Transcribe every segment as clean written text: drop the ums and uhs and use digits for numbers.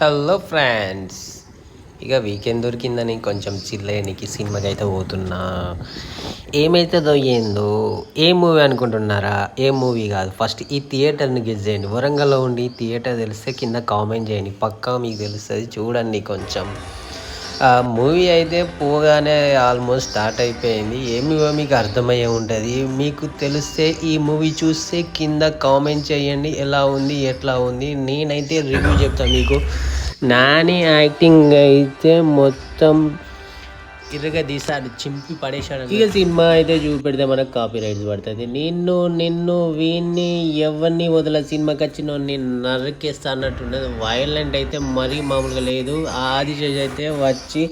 Hello friends, ఇక weekend దొరికిందని కొంచెం చిల్లయ్యనికి సినిమాకి అయితే పోతున్నా. ఏమవుతుందో ఏందో, ఏ మూవీ అనుకుంటున్నారా? ఏ మూవీ కాదు, ఫస్ట్ ఈ థియేటర్ని గెస్ చేయండి. వరంగల్లో ఉండి థియేటర్ తెలిస్తే కింద కామెంట్ చేయండి, పక్కా మీకు తెలుస్తుంది. చూడండి కొంచెం. మూవీ అయితే పోగానే ఆల్మోస్ట్ స్టార్ట్ అయిపోయింది. ఏ మూవీ మీకు అర్థమయ్యే ఉంటుంది. మీకు తెలిస్తే ఈ మూవీ చూస్తే కింద కామెంట్ చేయండి, ఎలా ఉంది ఎట్లా ఉంది. నేనైతే రివ్యూ చెప్తాను మీకు. నాని యాక్టింగ్ అయితే మొత్తం తీసాడు, చింపి పడేశాడు. ఇక సినిమా అయితే చూపెడితే మనకు కాపీ రైట్స్ పడుతుంది. నిన్ను వీన్ని ఎవరిని వదల సినిమాకి వచ్చిన నేను నరికేస్తా అన్నట్టుండదు. వైలెంట్ అయితే మరీ మామూలుగా లేదు. ఆదిశేష్ అయితే వచ్చి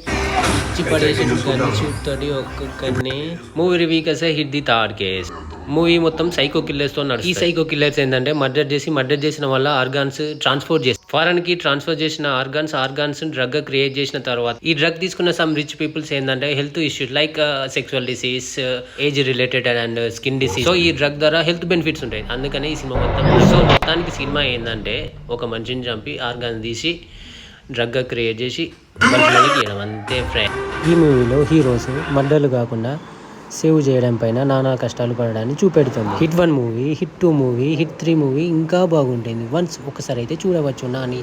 ఇచ్చి పడేసిన షూట్ తోటి ఒక్కొక్కరిని. మూవీ రివ్యూకి వస్తే hit the third case. Movie మొత్తం సైకో కిల్లర్స్ తో నడుస్తుంది. ఈ సైకో కిల్లర్స్ ఏంటంటే మర్డర్ చేసిన వల్ల ఆర్గాన్స్ ట్రాన్స్పోర్ట్ చేసి ఫారెన్ కి ట్రాన్స్ఫర్ చేసిన ఆర్గాన్స్ డ్రగ్ క్రియేట్ చేసిన తర్వాత ఈ డ్రగ్ తీసుకున్న సమ్ రిచ్ పీపుల్స్ ఏంటంటే health issues like sexual disease, age related and skin disease. So ఈ డ్రగ్ ద్వారా హెల్త్ బెనిఫిట్స్ ఉంటాయి. అందుకని ఈ సినిమా మొత్తానికి సినిమా ఏంటంటే ఒక మనిషిని చంపి ఆర్గాన్స్ తీసి డ్రగ్ క్రియేట్ చేసి మనుషులకి ఇవ్వడం, అంతే ఫ్రెండ్. ఈ మూవీలో హీరోస్ మర్డర్లు కాకుండా సేవ్ చేయడం పైన నానా కష్టాలు పడడాన్ని చూపెడుతుంది. Hit 1 movie, hit 2 movie, hit 3 movie ఇంకా బాగుంటుంది. వన్స్ ఒకసారి అయితే చూడవచ్చు. నాని.